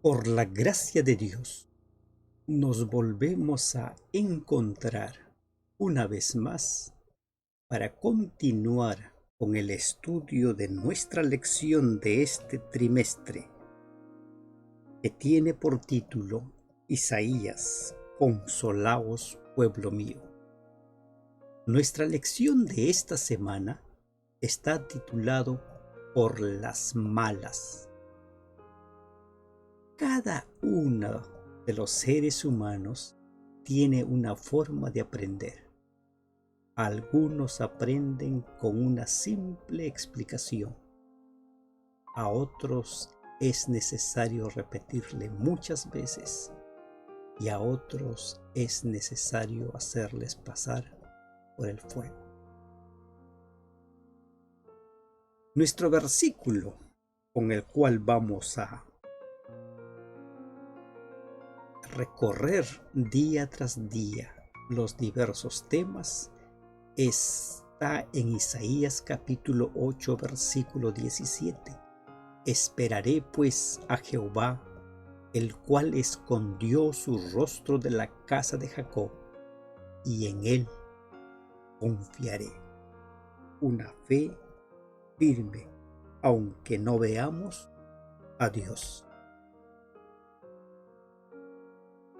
Por la gracia de Dios, nos volvemos a encontrar una vez más para continuar con el estudio de nuestra lección de este trimestre, que tiene por título Isaías, consolaos, pueblo mío. Nuestra lección de esta semana está titulado Por las malas. Cada uno de los seres humanos tiene una forma de aprender. Algunos aprenden con una simple explicación. A otros es necesario repetirle muchas veces y a otros es necesario hacerles pasar por el fuego. Nuestro versículo con el cual vamos a recorrer día tras día los diversos temas está en Isaías capítulo 8 versículo 17. Esperaré pues a Jehová, el cual escondió su rostro de la casa de Jacob, y en él confiaré. Una fe firme, aunque no veamos a Dios.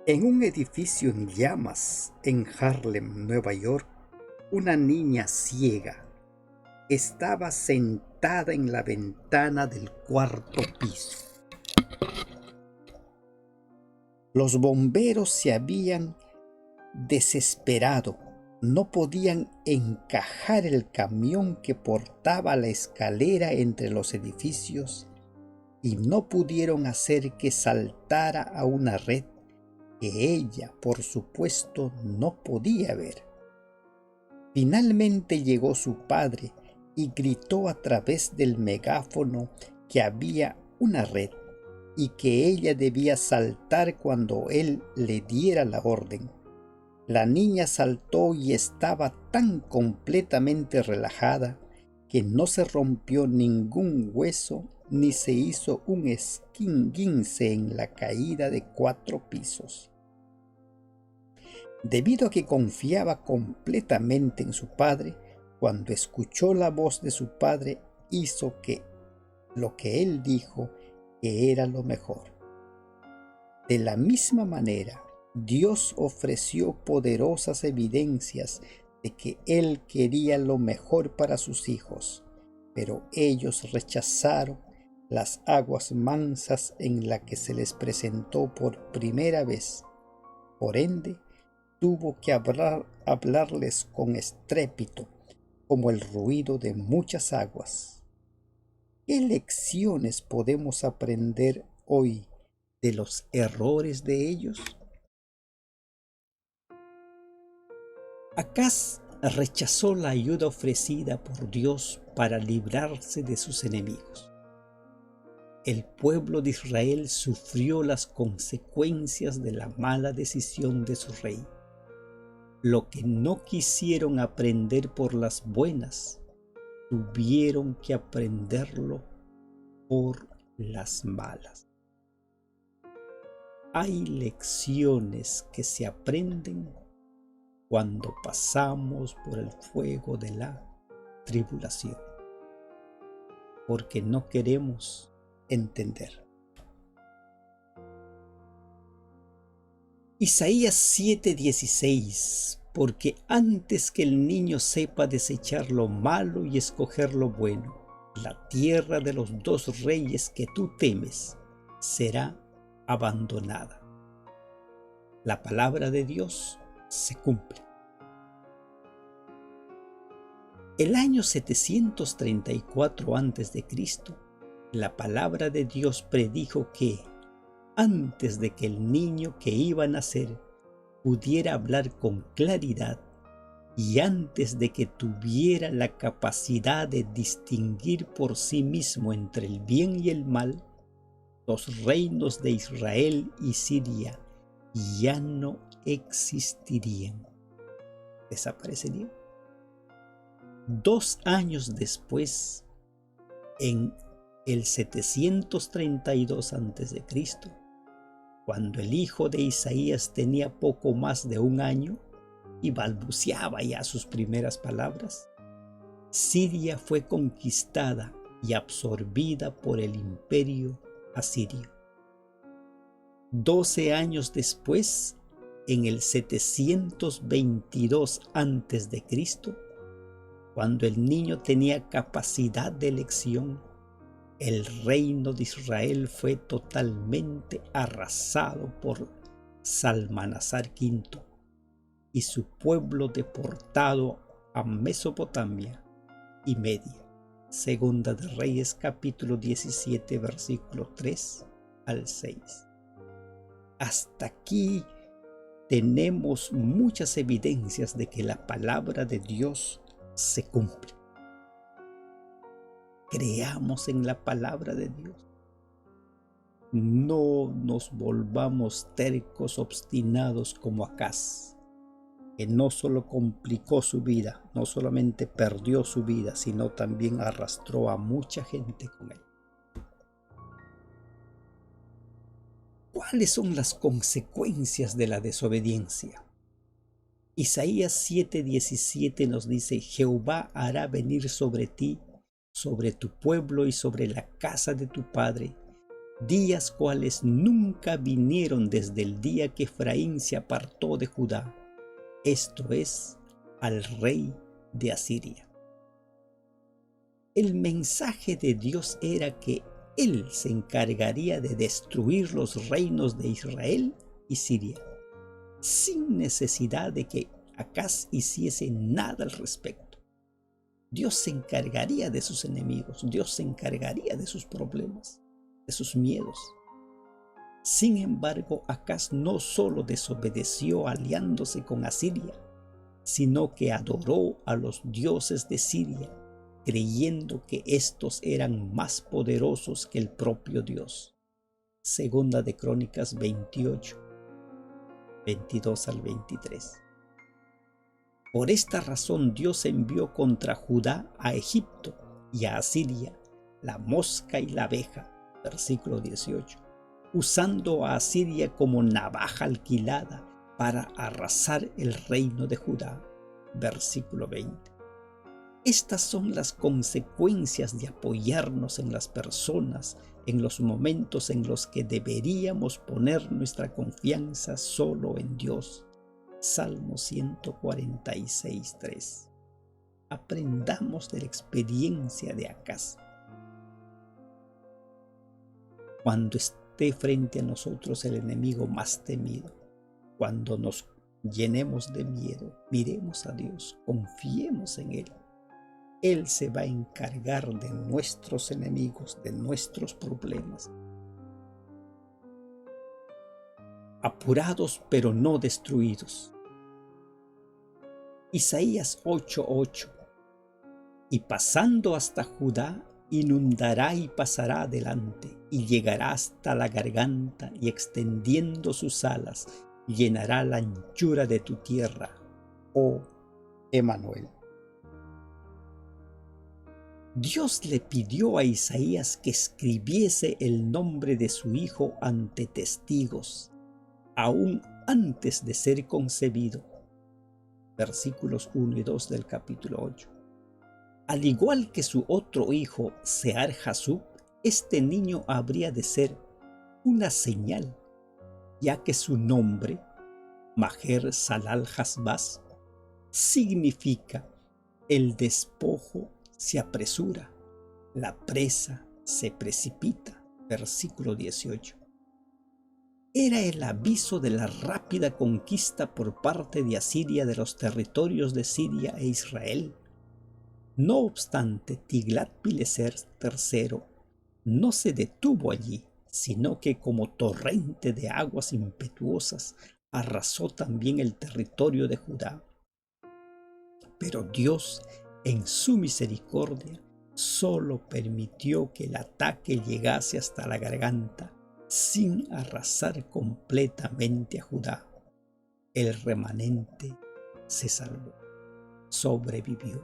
En un edificio en llamas en Harlem, Nueva York, una niña ciega estaba sentada en la ventana del cuarto piso. Los bomberos se habían desesperado. No podían encajar el camión que portaba la escalera entre los edificios y no pudieron hacer que saltara a una red que ella, por supuesto, no podía ver. Finalmente llegó su padre y gritó a través del megáfono que había una red y que ella debía saltar cuando él le diera la orden. La niña saltó y estaba tan completamente relajada que no se rompió ningún hueso ni se hizo un esguince en la caída de 4 pisos. Debido a que confiaba completamente en su padre, cuando escuchó la voz de su padre, hizo que lo que él dijo que era lo mejor. De la misma manera, Dios ofreció poderosas evidencias de que Él quería lo mejor para sus hijos, pero ellos rechazaron las aguas mansas en las que se les presentó por primera vez. Por ende, tuvo que hablarles con estrépito, como el ruido de muchas aguas. ¿Qué lecciones podemos aprender hoy de los errores de ellos? Acaz rechazó la ayuda ofrecida por Dios para librarse de sus enemigos. El pueblo de Israel sufrió las consecuencias de la mala decisión de su rey. Lo que no quisieron aprender por las buenas, tuvieron que aprenderlo por las malas. Hay lecciones que se aprenden cuando pasamos por el fuego de la tribulación, porque no queremos entender. Isaías 7:16, porque antes que el niño sepa desechar lo malo y escoger lo bueno, la tierra de los 2 reyes que tú temes será abandonada. La palabra de Dios se cumple. El año 734 a.C., la palabra de Dios predijo que antes de que el niño que iba a nacer pudiera hablar con claridad y antes de que tuviera la capacidad de distinguir por sí mismo entre el bien y el mal, los reinos de Israel y Siria ya no existirían. Desaparecerían. 2 años después, en el 732 a.C., cuando el hijo de Isaías tenía poco más de 1 año y balbuceaba ya sus primeras palabras, Siria fue conquistada y absorbida por el imperio asirio. 12 años después, en el 722 a.C., cuando el niño tenía capacidad de elección, el reino de Israel fue totalmente arrasado por Salmanasar V y su pueblo deportado a Mesopotamia y Media. Segunda de Reyes capítulo 17 versículo 3 al 6. Hasta aquí tenemos muchas evidencias de que la palabra de Dios se cumple. Creamos en la palabra de Dios. No nos volvamos tercos, obstinados como Acaz, que no solo complicó su vida, no solamente perdió su vida, sino también arrastró a mucha gente con él. ¿Cuáles son las consecuencias de la desobediencia? Isaías 7:17 nos dice: Jehová hará venir sobre ti, sobre tu pueblo y sobre la casa de tu padre, días cuales nunca vinieron desde el día que Efraín se apartó de Judá, esto es, al rey de Asiria. El mensaje de Dios era que Él se encargaría de destruir los reinos de Israel y Siria, sin necesidad de que Acaz hiciese nada al respecto. Dios se encargaría de sus enemigos, Dios se encargaría de sus problemas, de sus miedos. Sin embargo, Acaz no solo desobedeció aliándose con Asiria, sino que adoró a los dioses de Siria, creyendo que estos eran más poderosos que el propio Dios. Segunda de Crónicas 28, 22 al 23. Por esta razón Dios envió contra Judá a Egipto y a Asiria, la mosca y la abeja, versículo 18, usando a Asiria como navaja alquilada para arrasar el reino de Judá, versículo 20. Estas son las consecuencias de apoyarnos en las personas en los momentos en los que deberíamos poner nuestra confianza solo en Dios. Salmo 146:3. Aprendamos de la experiencia de Acaz. Cuando esté frente a nosotros el enemigo más temido, cuando nos llenemos de miedo, miremos a Dios, confiemos en Él. Él se va a encargar de nuestros enemigos, de nuestros problemas. Apurados pero no destruidos. Isaías 8:8. Y pasando hasta Judá, inundará y pasará adelante, y llegará hasta la garganta, y extendiendo sus alas, llenará la anchura de tu tierra, oh Emmanuel. Dios le pidió a Isaías que escribiese el nombre de su hijo ante testigos, aún antes de ser concebido. Versículos 1 y 2 del capítulo 8. Al igual que su otro hijo, Sear-Jasub, este niño habría de ser una señal, ya que su nombre, Maher-Salal-Hasbaz, significa el despojo se apresura, la presa se precipita. Versículo 18. Era el aviso de la rápida conquista por parte de Asiria de los territorios de Siria e Israel. No obstante, Tiglat-Pileser III no se detuvo allí, sino que como torrente de aguas impetuosas arrasó también el territorio de Judá. Pero Dios, en su misericordia, solo permitió que el ataque llegase hasta la garganta, sin arrasar completamente a Judá. El remanente se salvó, sobrevivió.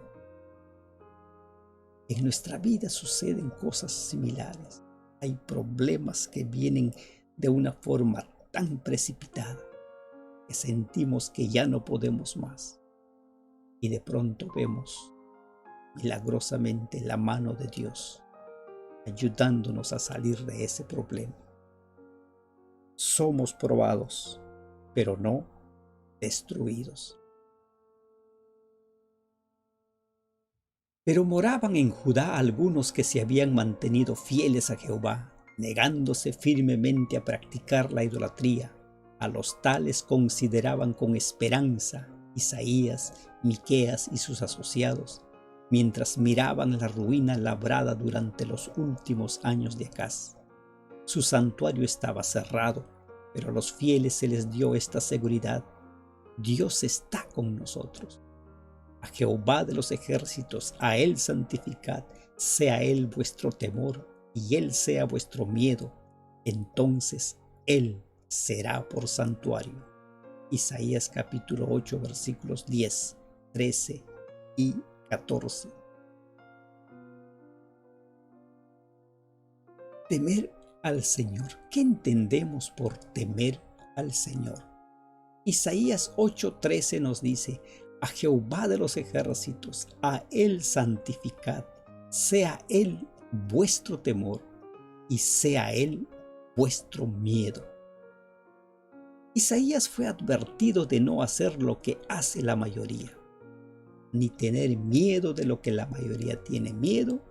En nuestra vida suceden cosas similares. Hay problemas que vienen de una forma tan precipitada que sentimos que ya no podemos más. Y de pronto vemos milagrosamente la mano de Dios ayudándonos a salir de ese problema. Somos probados, pero no destruidos. Pero moraban en Judá algunos que se habían mantenido fieles a Jehová, negándose firmemente a practicar la idolatría. A los tales consideraban con esperanza Isaías, Miqueas y sus asociados, mientras miraban la ruina labrada durante los últimos años de Acaz. Su santuario estaba cerrado, pero a los fieles se les dio esta seguridad: Dios está con nosotros. A Jehová de los ejércitos, a Él santificad, sea Él vuestro temor y Él sea vuestro miedo. Entonces Él será por santuario. Isaías capítulo 8 versículos 10, 13 y 14. Temer al Señor. ¿Qué entendemos por temer al Señor? Isaías 8:13 nos dice: a Jehová de los ejércitos, a Él santificad, sea Él vuestro temor y sea Él vuestro miedo. Isaías fue advertido de no hacer lo que hace la mayoría, ni tener miedo de lo que la mayoría tiene miedo,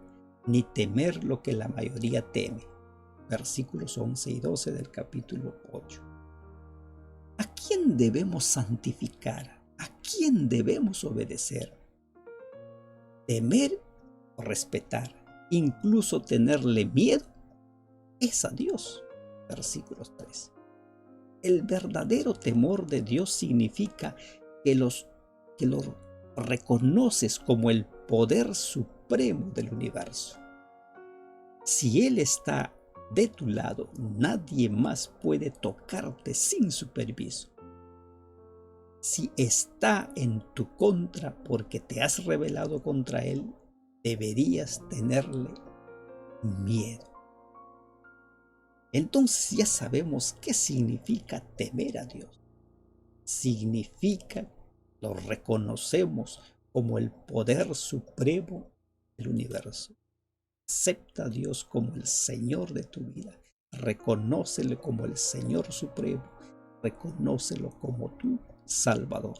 ni temer lo que la mayoría teme. Versículos 11 y 12 del capítulo 8. ¿A quién debemos santificar? ¿A quién debemos obedecer? Temer o respetar, incluso tenerle miedo, es a Dios. Versículos 3. El verdadero temor de Dios significa que lo reconoces como el poder supremo del universo. Si Él está de tu lado, nadie más puede tocarte sin su permiso. Si está en tu contra porque te has rebelado contra Él, deberías tenerle miedo. Entonces ya sabemos qué significa temer a Dios. Significa, lo reconocemos como el poder supremo del universo. Acepta a Dios como el Señor de tu vida. Reconócelo como el Señor supremo. Reconócelo como tu Salvador.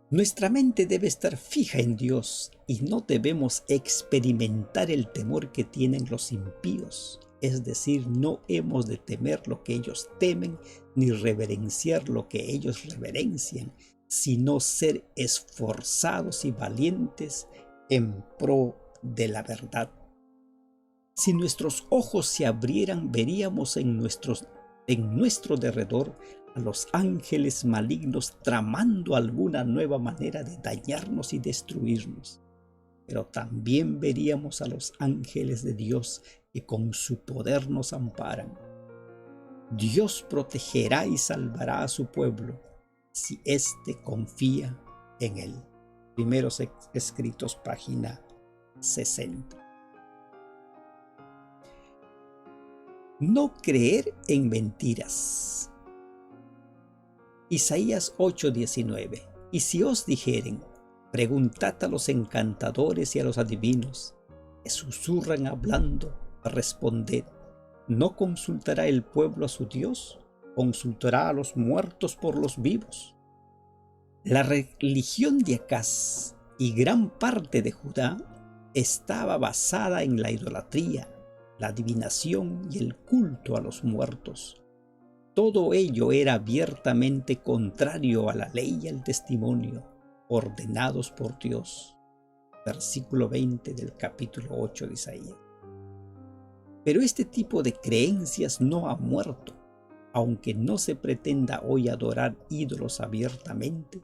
Nuestra mente debe estar fija en Dios y no debemos experimentar el temor que tienen los impíos. Es decir, no hemos de temer lo que ellos temen ni reverenciar lo que ellos reverencian, sino ser esforzados y valientes en pro de la verdad. Si nuestros ojos se abrieran, veríamos en nuestro derredor a los ángeles malignos tramando alguna nueva manera de dañarnos y destruirnos. Pero también veríamos a los ángeles de Dios que con su poder nos amparan. Dios protegerá y salvará a su pueblo si éste confía en Él. Primeros Escritos, página 60. No creer en mentiras. Isaías 8:19. Y si os dijeren, preguntad a los encantadores y a los adivinos, que susurran hablando, responded, ¿no consultará el pueblo a su Dios? ¿Consultará a los muertos por los vivos? La religión de Acaz y gran parte de Judá estaba basada en la idolatría, la adivinación y el culto a los muertos. Todo ello era abiertamente contrario a la ley y al testimonio ordenados por Dios. Versículo 20 del capítulo 8 de Isaías. Pero este tipo de creencias no ha muerto. Aunque no se pretenda hoy adorar ídolos abiertamente,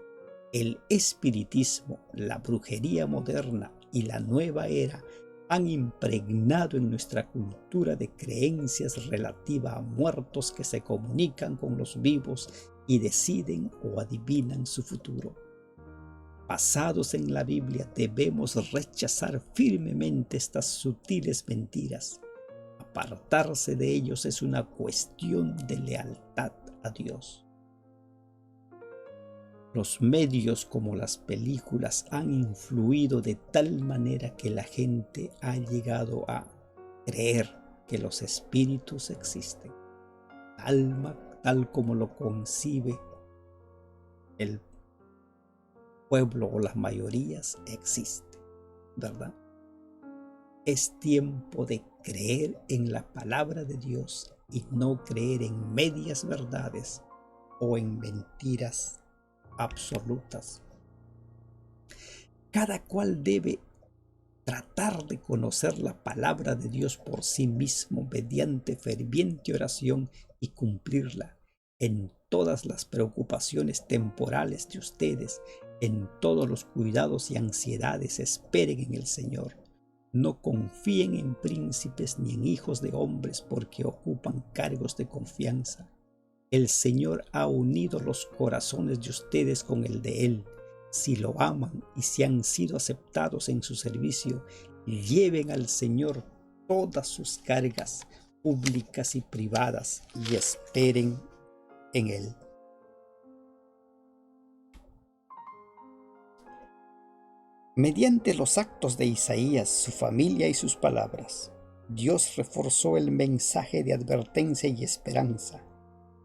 el espiritismo, la brujería moderna y la nueva era han impregnado en nuestra cultura de creencias relativas a muertos que se comunican con los vivos y deciden o adivinan su futuro. Basados en la Biblia, debemos rechazar firmemente estas sutiles mentiras. apartarse de ellos es una cuestión de lealtad a Dios. Los medios como las películas han influido de tal manera que la gente ha llegado a creer que los espíritus existen. Alma, tal como lo concibe el pueblo o las mayorías, existe, ¿verdad? Es tiempo de creer en la palabra de Dios y no creer en medias verdades o en mentiras absolutas. Cada cual debe tratar de conocer la palabra de Dios por sí mismo mediante ferviente oración y cumplirla en todas las preocupaciones temporales de ustedes, en todos los cuidados y ansiedades. Esperen en el Señor. No confíen en príncipes ni en hijos de hombres porque ocupan cargos de confianza. El Señor ha unido los corazones de ustedes con el de Él. Si lo aman y si han sido aceptados en su servicio, lleven al Señor todas sus cargas públicas y privadas y esperen en Él. Mediante los actos de Isaías, su familia y sus palabras, Dios reforzó el mensaje de advertencia y esperanza.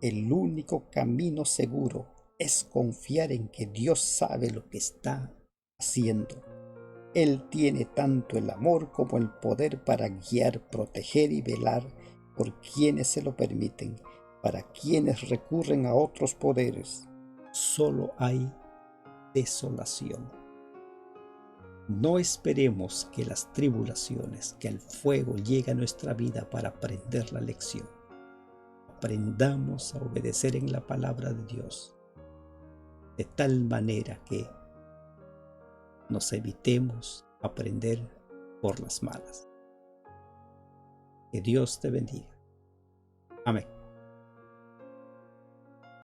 El único camino seguro es confiar en que Dios sabe lo que está haciendo. Él tiene tanto el amor como el poder para guiar, proteger y velar por quienes se lo permiten, para quienes recurren a otros poderes. Solo hay desolación. No esperemos que las tribulaciones, que el fuego llegue a nuestra vida para aprender la lección. Aprendamos a obedecer en la palabra de Dios, de tal manera que nos evitemos aprender por las malas. Que Dios te bendiga. Amén.